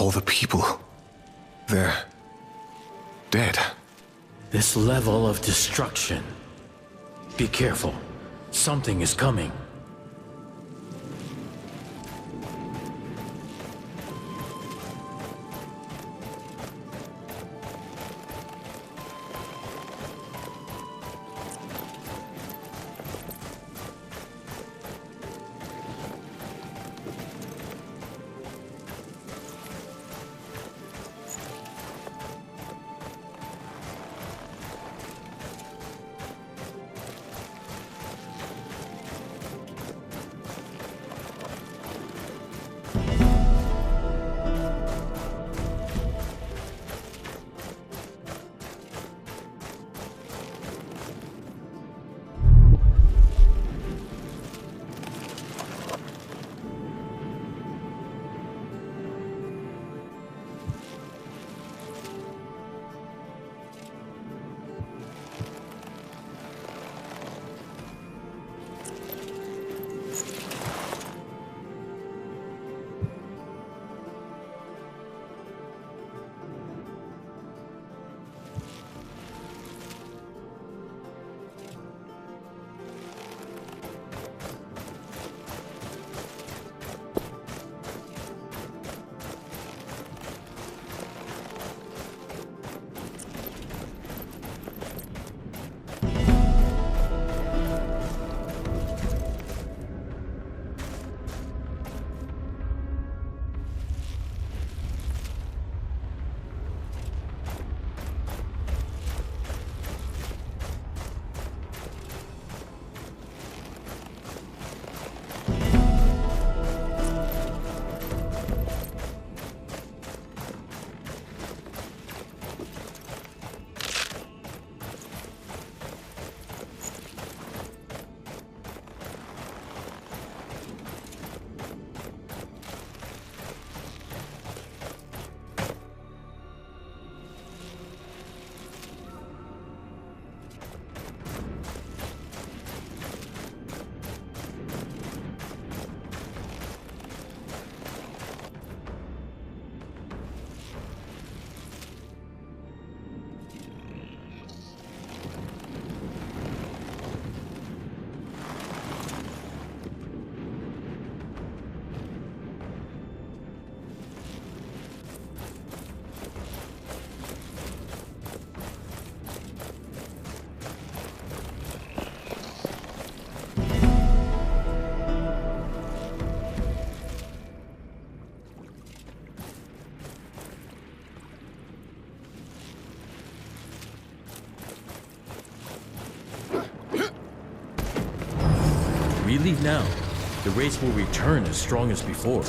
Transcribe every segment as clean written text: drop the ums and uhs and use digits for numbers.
All the people. They're dead. This level of destruction. Be careful. Something is coming. We leave now. The race will return as strong as before.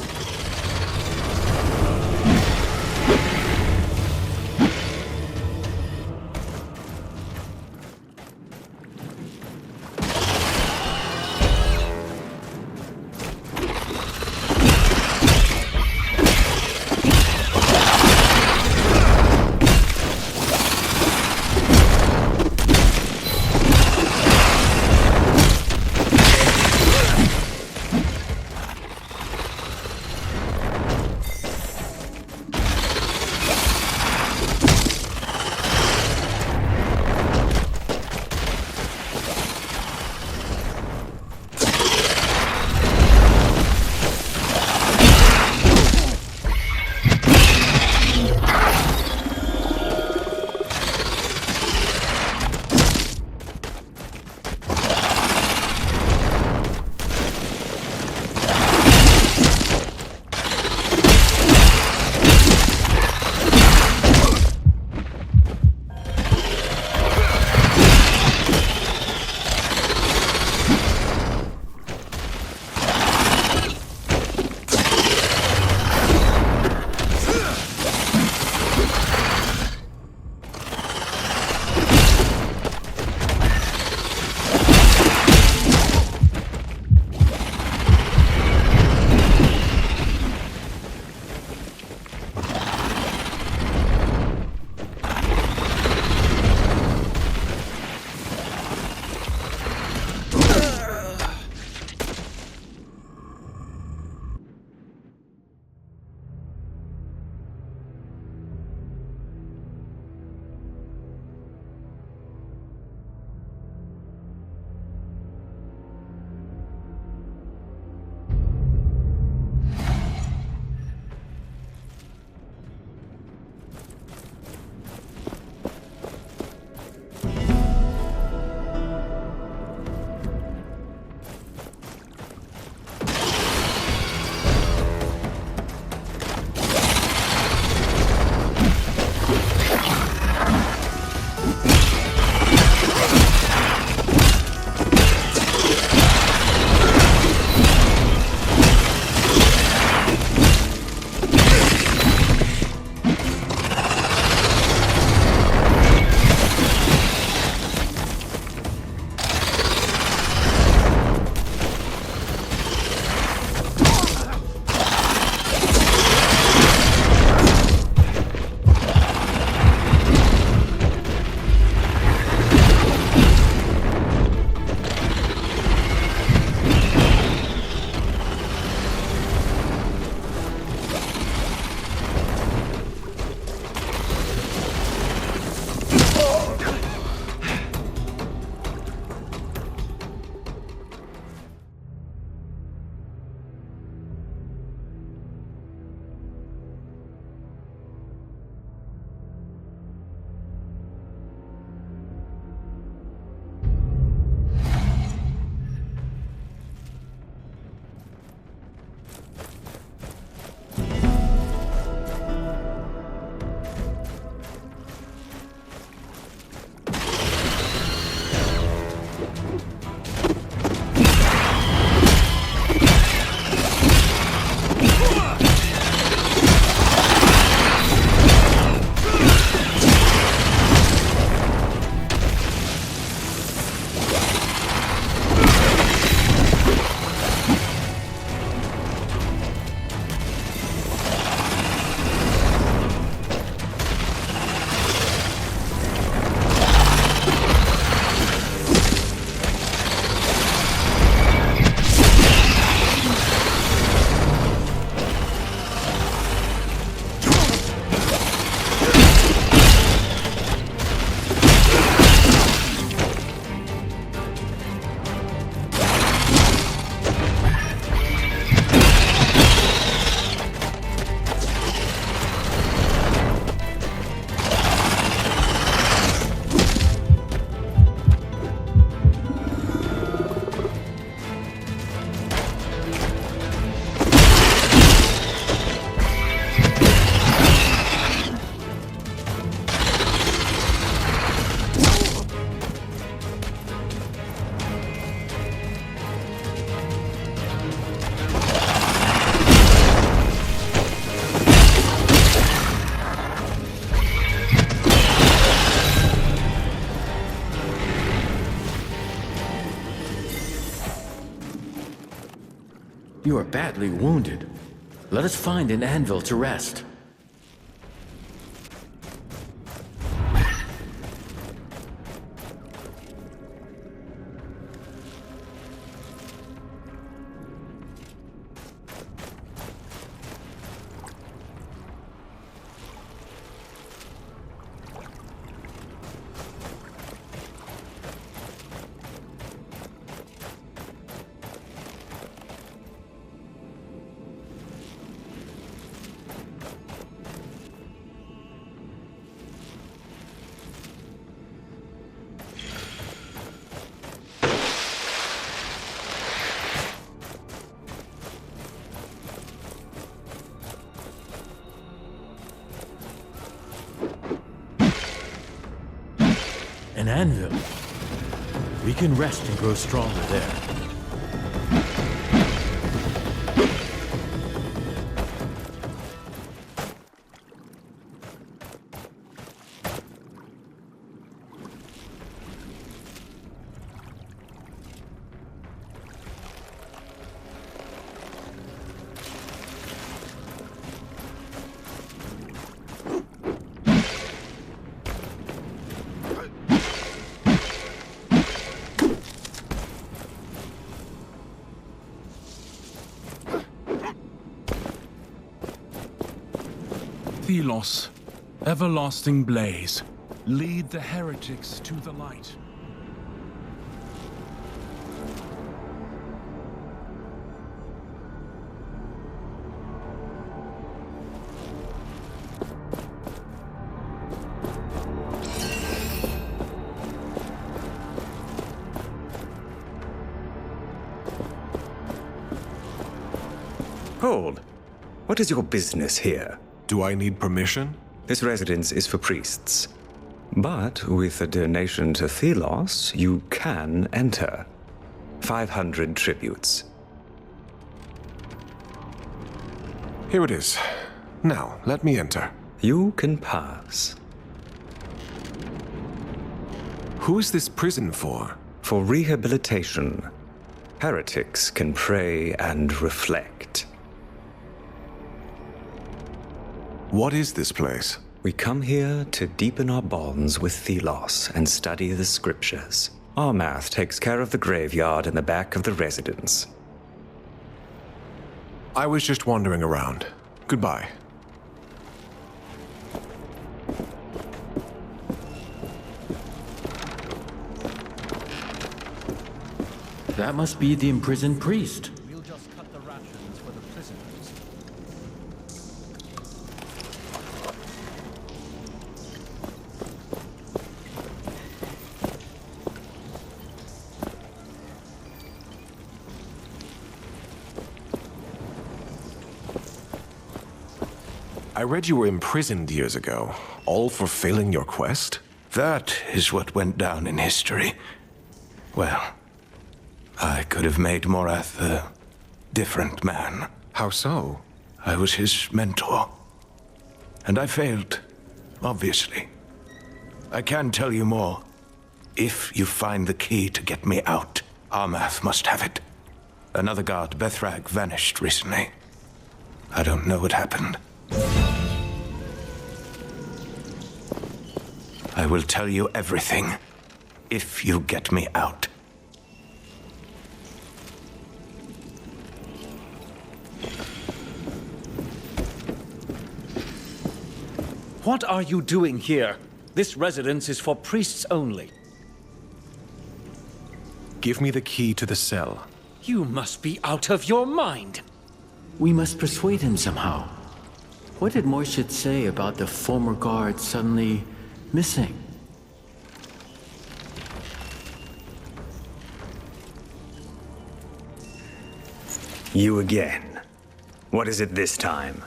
You are badly wounded. Let us find an anvil to rest. An anvil. We can rest and grow stronger there. Thelos, everlasting blaze, lead the heretics to the light. Hold. What is your business here? Do I need permission? This residence is for priests. But with a donation to Thelos, you can enter. 500 tributes. Here it is. Now, let me enter. You can pass. Who is this prison for? For rehabilitation. Heretics can pray and reflect. What is this place? We come here to deepen our bonds with Thelos and study the scriptures. Our math takes care of the graveyard in the back of the residence. I was just wandering around. Goodbye. That must be the imprisoned priest. We'll just cut the rations for the prisoners. I read you were imprisoned years ago, all for failing your quest? That is what went down in history. Well, I could have made Morath a different man. How so? I was his mentor. And I failed, obviously. I can tell you more. If you find the key to get me out, Armath must have it. Another guard, Bethrag, vanished recently. I don't know what happened. I will tell you everything, if you get me out. What are you doing here? This residence is for priests only. Give me the key to the cell. You must be out of your mind. We must persuade him somehow. What did Moishit say about the former guard suddenly missing? You again. What is it this time?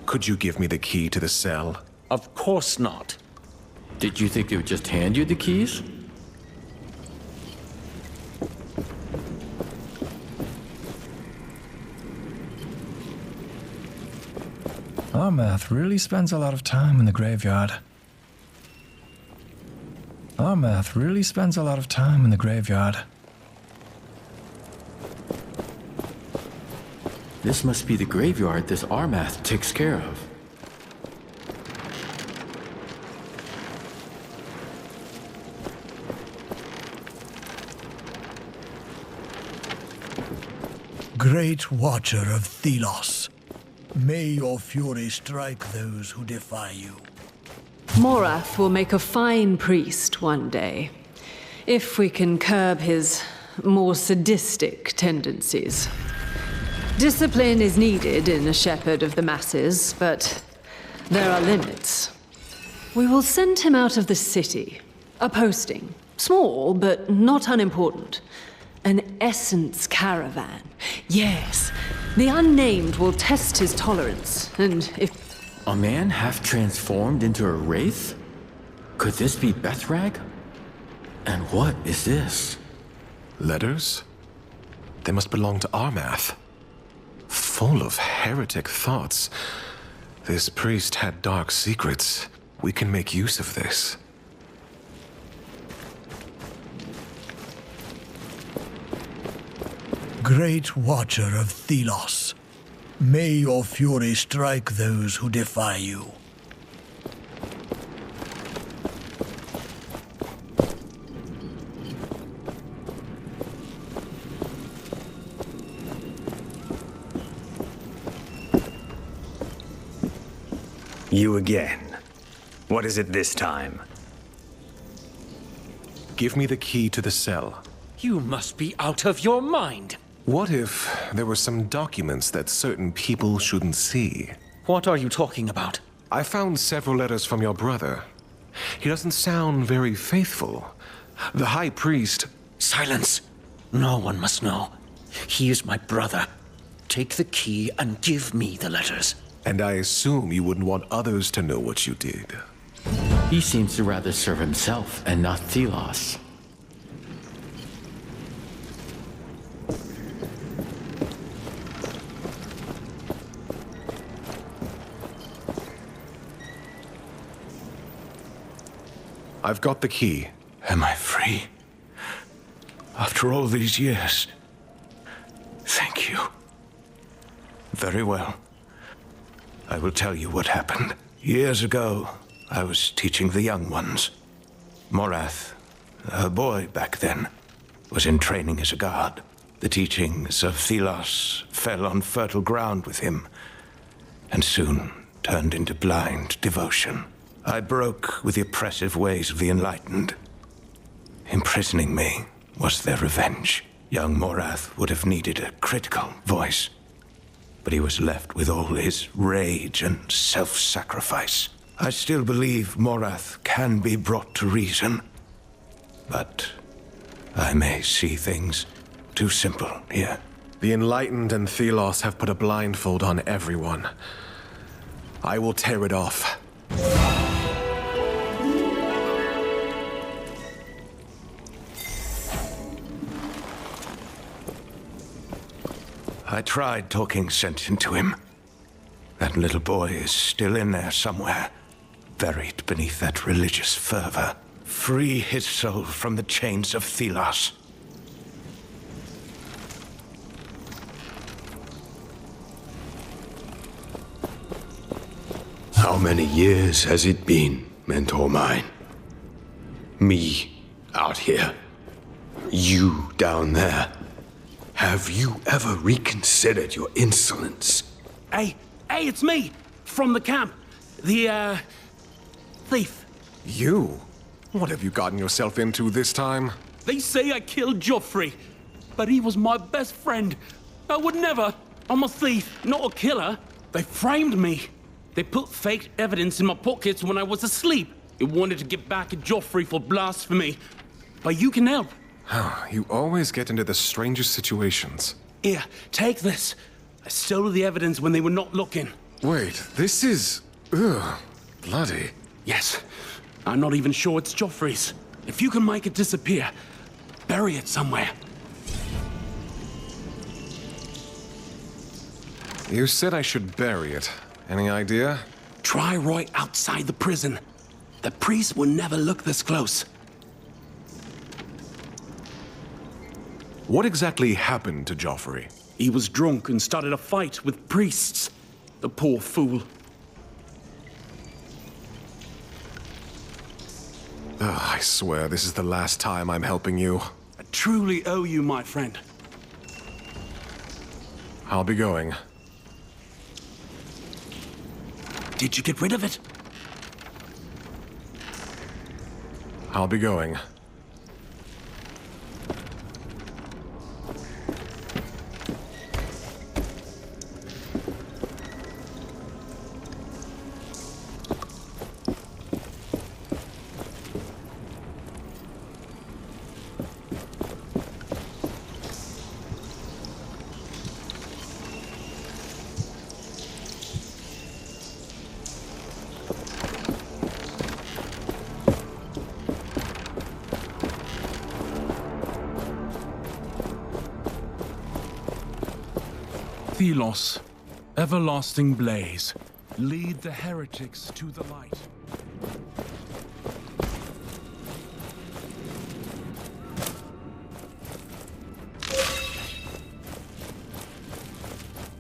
Could you give me the key to the cell? Of course not. Did you think they would just hand you the keys? Armath really spends a lot of time in the graveyard. Armath really spends a lot of time in the graveyard. This must be the graveyard this Armath takes care of. Great Watcher of Thelos, may your fury strike those who defy you. Morath will make a fine priest one day, if we can curb his more sadistic tendencies. Discipline is needed in a shepherd of the masses, but there are limits. We will send him out of the city. A posting. Small, but not unimportant. An essence caravan. Yes, the unnamed will test his tolerance, and if... A man half transformed into a wraith? Could this be Bethrag? And what is this? Letters? They must belong to Armath. Full of heretic thoughts. This priest had dark secrets. We can make use of this. Great Watcher of Thelos, may your fury strike those who defy you. You again. What is it this time? Give me the key to the cell. You must be out of your mind. What if there were some documents that certain people shouldn't see? What are you talking about? I found several letters from your brother. He doesn't sound very faithful. The High Priest... Silence! No one must know. He is my brother. Take the key and give me the letters. And I assume you wouldn't want others to know what you did. He seems to rather serve himself and not Thelos. I've got the key. Am I free? After all these years? Thank you. Very well. I will tell you what happened. Years ago, I was teaching the young ones. Morath, a boy back then, was in training as a guard. The teachings of Thelos fell on fertile ground with him, and soon turned into blind devotion. I broke with the oppressive ways of the Enlightened. Imprisoning me was their revenge. Young Morath would have needed a critical voice, but he was left with all his rage and self-sacrifice. I still believe Morath can be brought to reason, but I may see things too simple here. The Enlightened and Thelos have put a blindfold on everyone. I will tear it off. I tried talking sense into him. That little boy is still in there somewhere, buried beneath that religious fervor. Free his soul from the chains of Thelos. How many years has it been, mentor mine? Me out here, you down there. Have you ever reconsidered your insolence? Hey, it's me! From the camp. The, thief. You? What have you gotten yourself into this time? They say I killed Joffrey, but he was my best friend. I would never. I'm a thief, not a killer. They framed me. They put fake evidence in my pockets when I was asleep. They wanted to get back at Joffrey for blasphemy. But you can help. You always get into the strangest situations. Here, take this. I stole the evidence when they were not looking. Wait, this is... ugh, bloody. Yes. I'm not even sure it's Joffrey's. If you can make it disappear, bury it somewhere. You said I should bury it. Any idea? Try right outside the prison. The priest will never look this close. What exactly happened to Joffrey? He was drunk and started a fight with priests. The poor fool. I swear this is the last time I'm helping you. I truly owe you, my friend. I'll be going. Did you get rid of it? I'll be going. Thelos, everlasting blaze, lead the heretics to the light.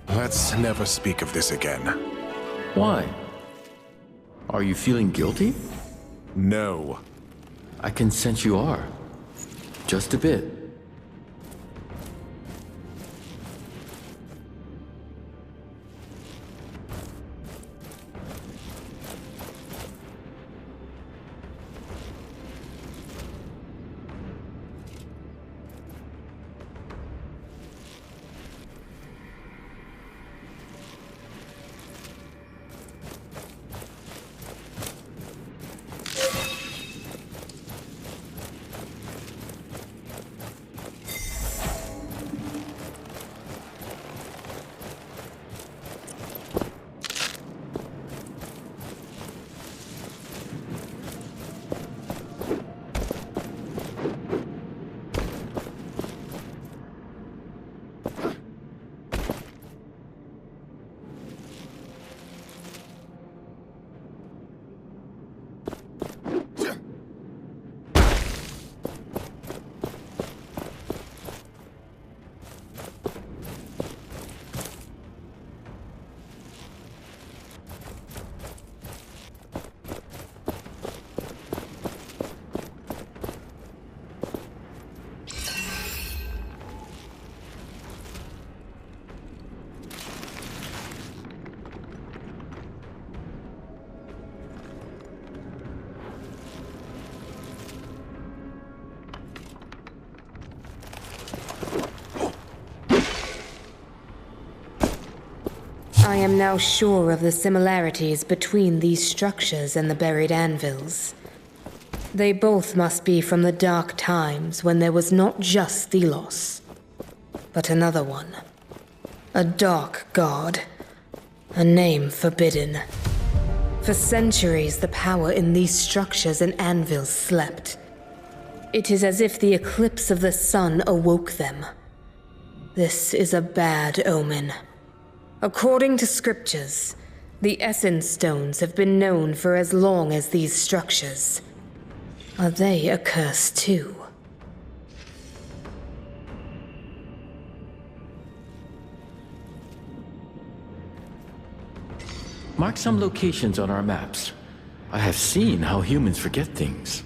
Let's never speak of this again. Why? Are you feeling guilty? No. I can sense you are. Just a bit. I am now sure of the similarities between these structures and the buried anvils. They both must be from the dark times when there was not just Thelos, but another one. A dark god. A name forbidden. For centuries, the power in these structures and anvils slept. It is as if the eclipse of the sun awoke them. This is a bad omen. According to scriptures, the Essence Stones have been known for as long as these structures. Are they a curse too? Mark some locations on our maps. I have seen how humans forget things.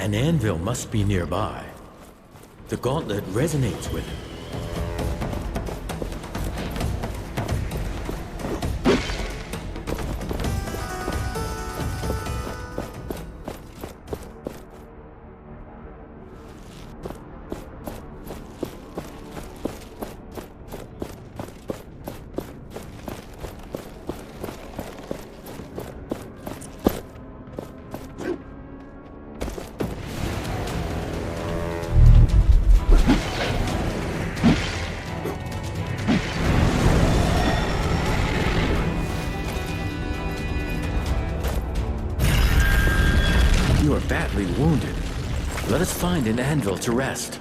An anvil must be nearby. The gauntlet resonates with it. You are badly wounded. Let us find an anvil to rest.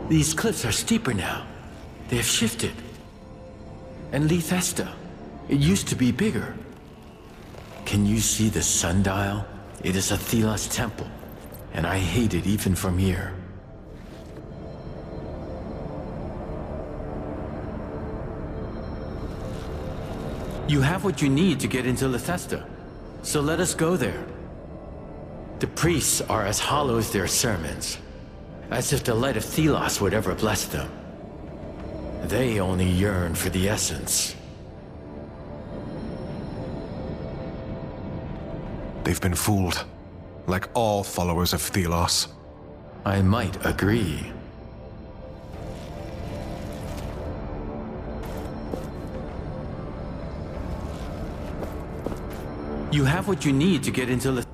These cliffs are steeper now. They have shifted. And Lethesta, it used to be bigger. Can you see the sundial? It is a Thelos temple, and I hate it even from here. You have what you need to get into Lethesta, so let us go there. The priests are as hollow as their sermons, as if the light of Thelos would ever bless them. They only yearn for the essence. They've been fooled, like all followers of Thelos. I might agree. You have what you need to get into Lethesta.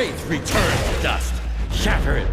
faith return to dust. Shatter it.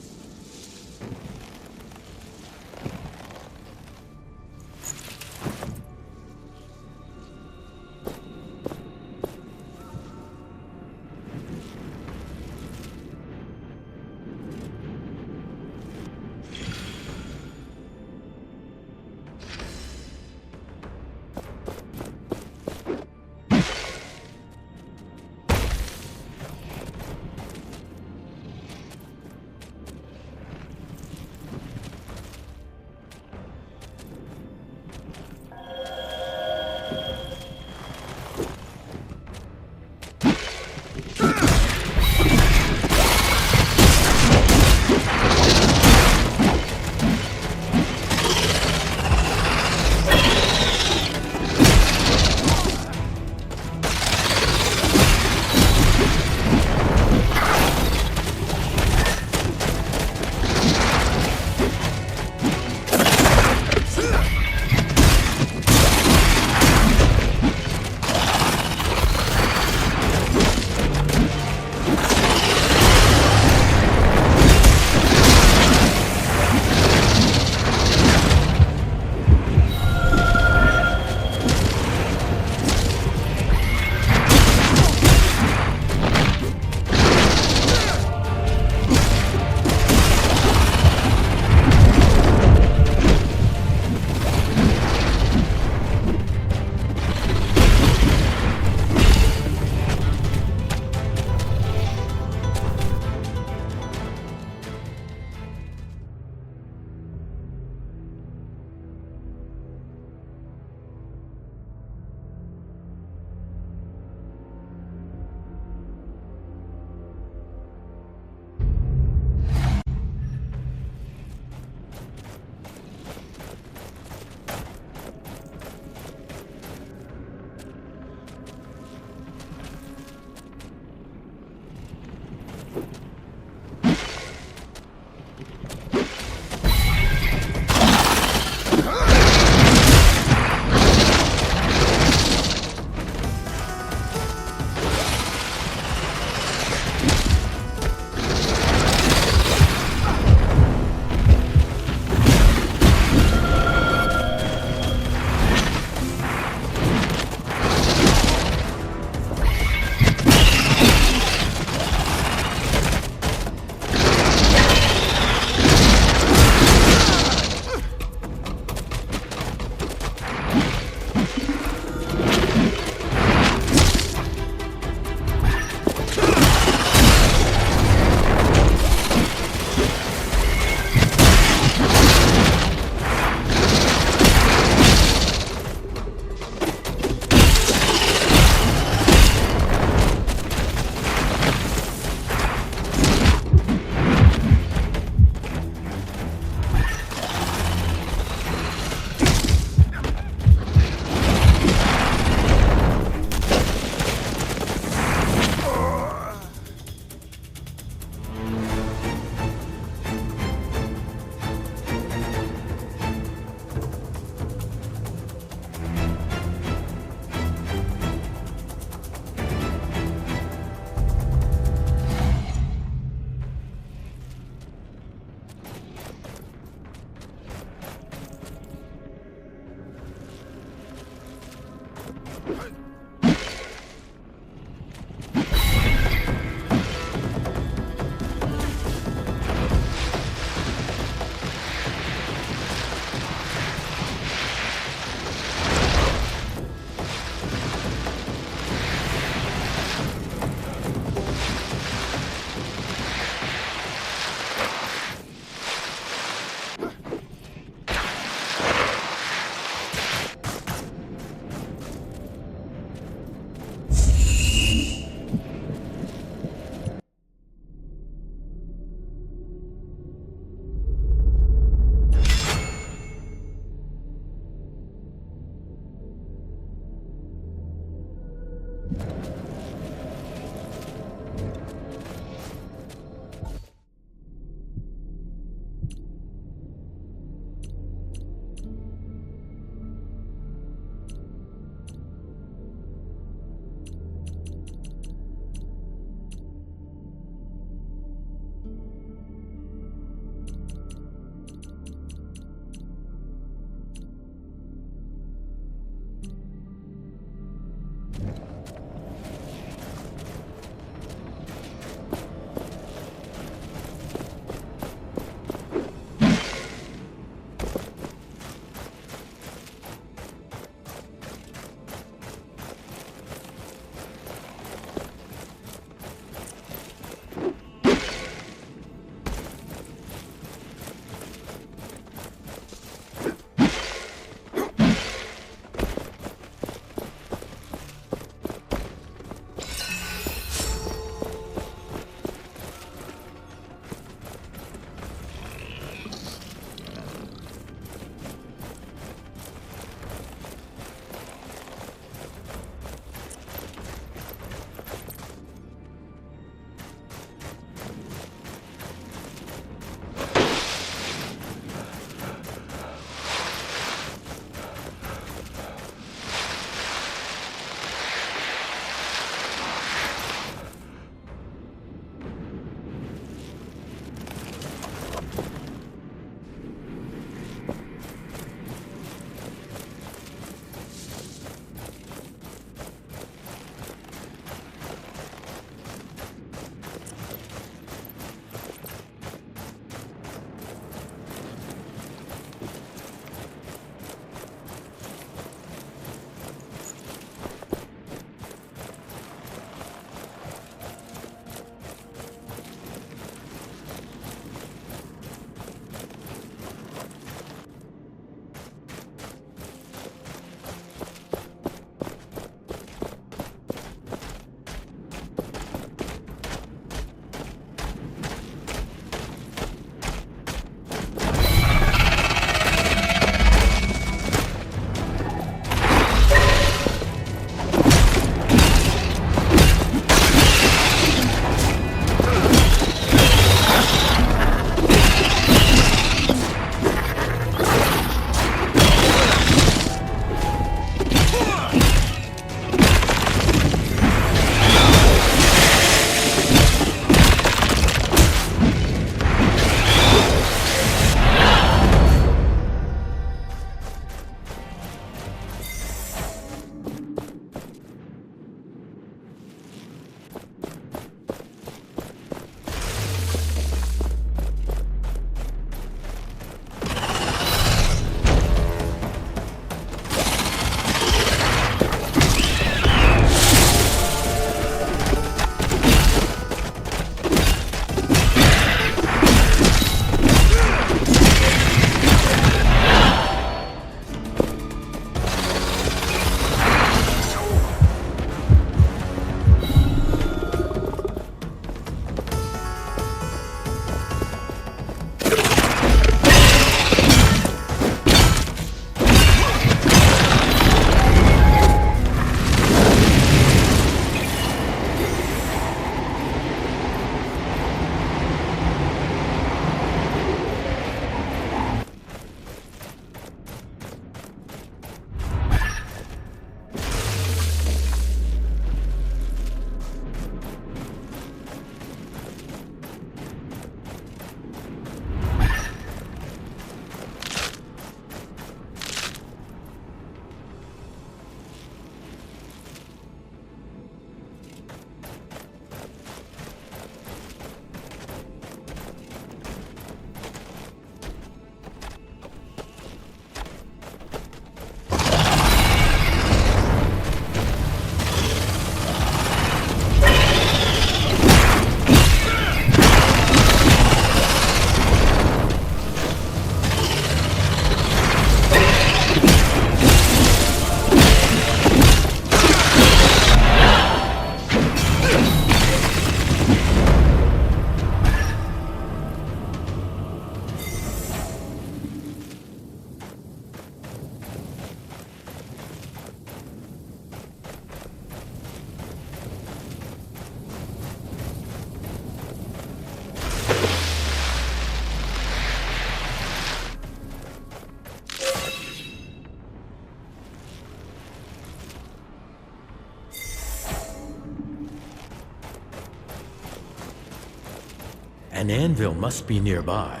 An anvil must be nearby.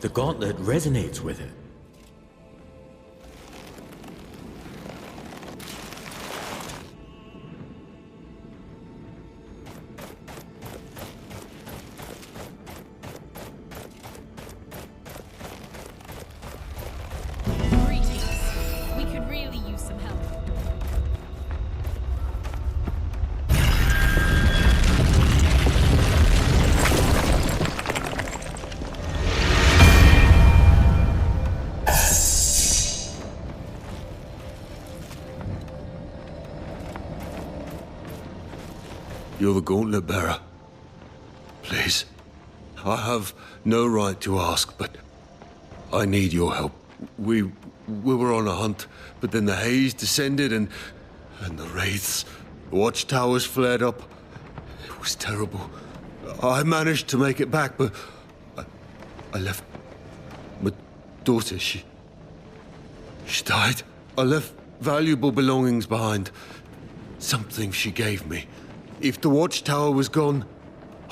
The gauntlet resonates with it. You're the gauntlet bearer. Please. I have no right to ask, but I need your help. We were on a hunt, but then the haze descended and the wraiths. The watchtowers flared up. It was terrible. I managed to make it back, but I left my daughter. She died. I left valuable belongings behind. Something she gave me. If the watchtower was gone,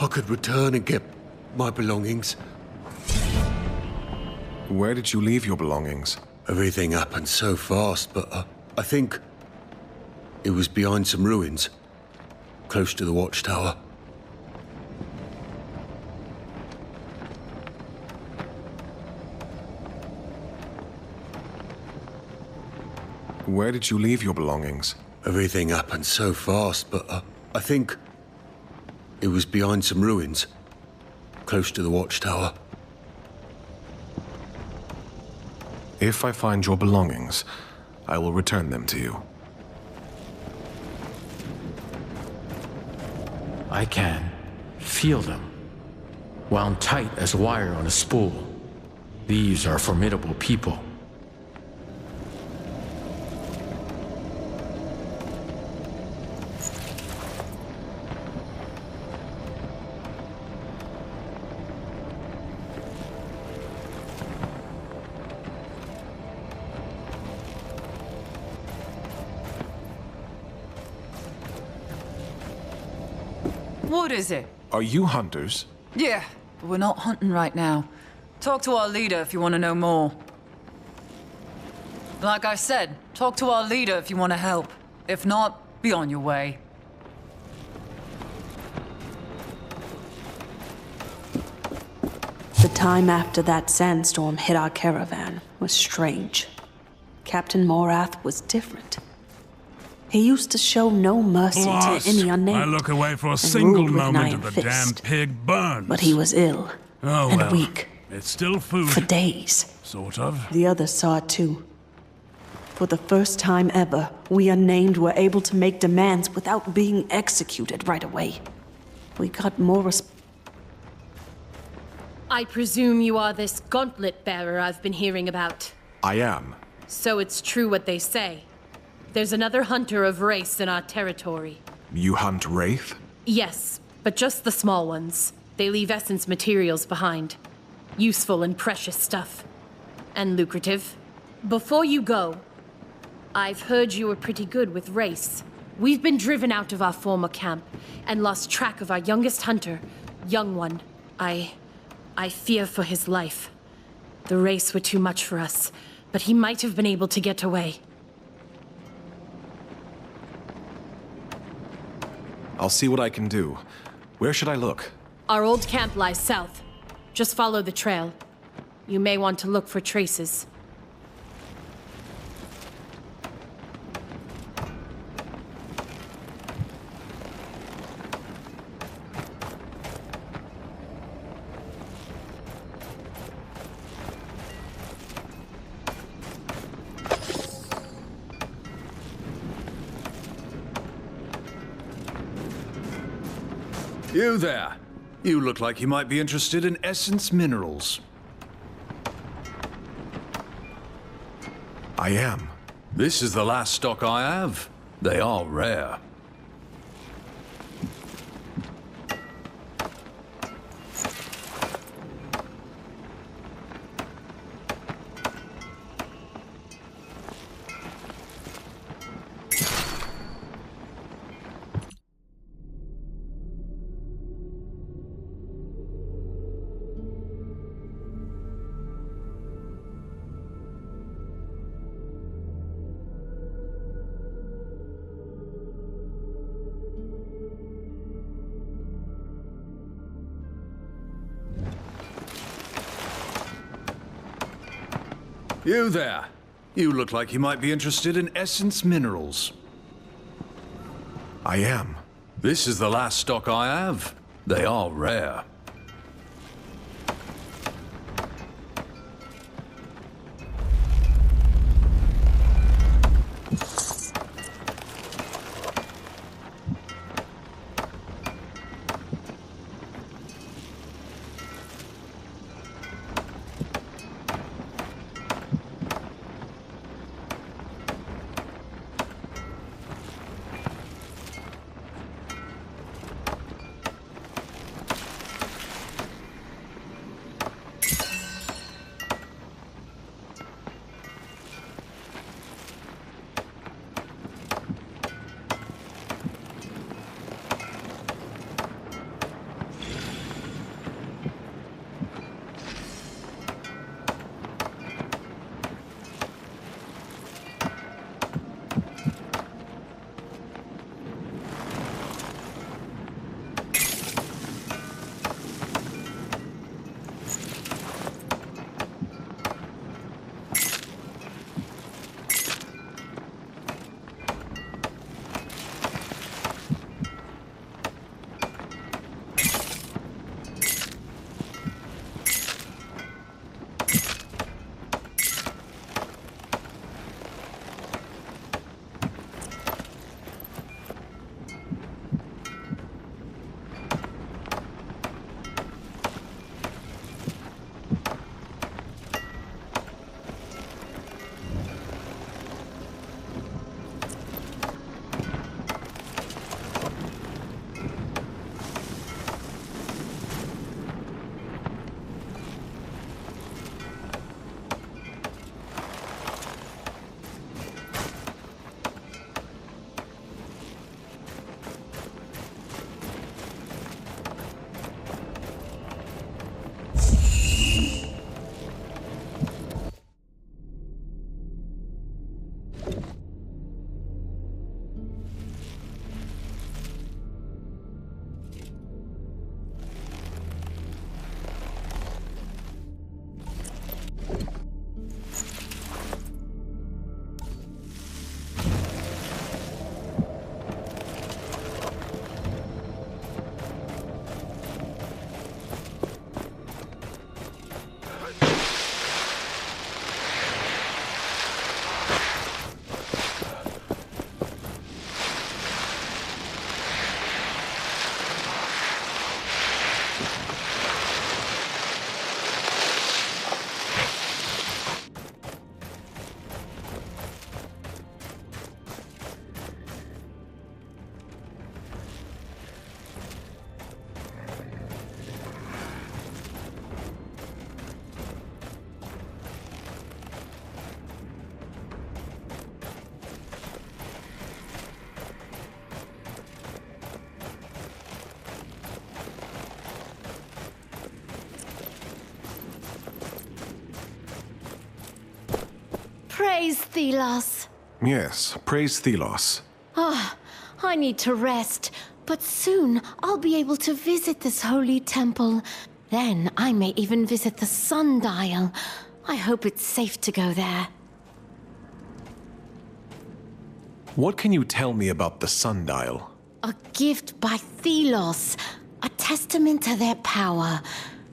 I could return and get my belongings. Where did you leave your belongings? Everything happened so fast, but I think it was behind some ruins, close to the watchtower. Where did you leave your belongings? Everything happened so fast, but I think it was behind some ruins, close to the watchtower. If I find your belongings, I will return them to you. I can feel them, wound tight as wire on a spool. These are formidable people. What is it? Are you hunters? Yeah, but we're not hunting right now. Talk to our leader if you want to know more. Like I said, talk to our leader if you want to help. If not, be on your way. The time after that sandstorm hit our caravan was strange. Captain Morath was different. He used to show no mercy Boss, to any unnamed. I look away for a single ruled with an moment iron and the fist. damn pig burns. But he was ill Oh, and well, weak it's still food. for days. Sort of. The others saw it too. For the first time ever, we unnamed were able to make demands without being executed right away. We got more I presume you are this gauntlet bearer I've been hearing about. I am. So it's true what they say. There's another hunter of race in our territory. You hunt wraith? Yes, but just the small ones. They leave essence materials behind. Useful and precious stuff. And lucrative. Before you go, I've heard you were pretty good with race. We've been driven out of our former camp and lost track of our youngest hunter, young one. I fear for his life. The race were too much for us, but he might have been able to get away. I'll see what I can do. Where should I look? Our old camp lies south. Just follow the trail. You may want to look for traces. You there. You look like you might be interested in essence minerals. I am. This is the last stock I have. They are rare. You there. You look like you might be interested in essence minerals. I am. This is the last stock I have. They are rare. Praise Thelos. Yes, praise Thelos. Ah, I need to rest, but soon I'll be able to visit this holy temple. Then I may even visit the sundial. I hope it's safe to go there. What can you tell me about the sundial? A gift by Thelos, a testament to their power.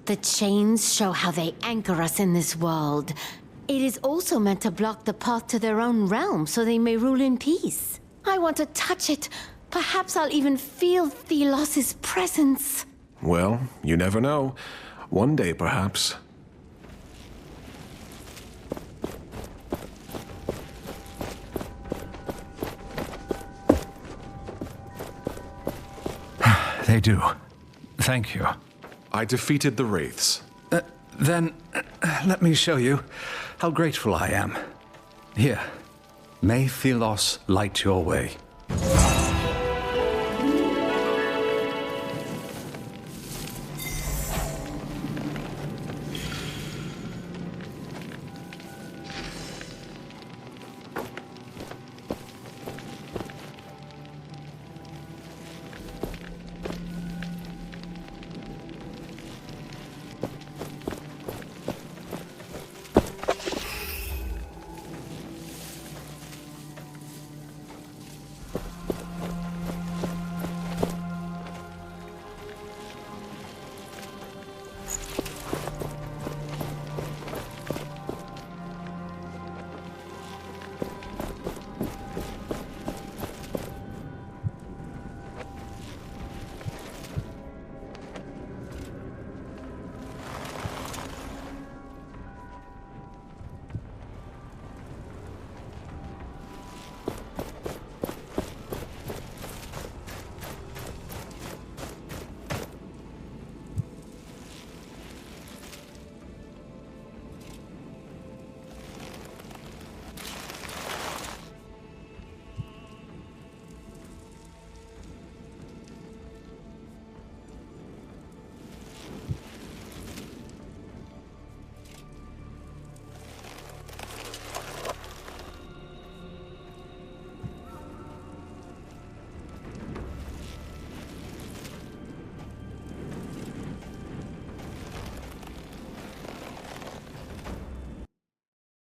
The chains show how they anchor us in this world. It is also meant to block the path to their own realm so they may rule in peace. I want to touch it. Perhaps I'll even feel Thelos' presence. Well, you never know. One day, perhaps. They do. Thank you. I defeated the Wraiths. Then, let me show you how grateful I am. Here, may Thelos light your way.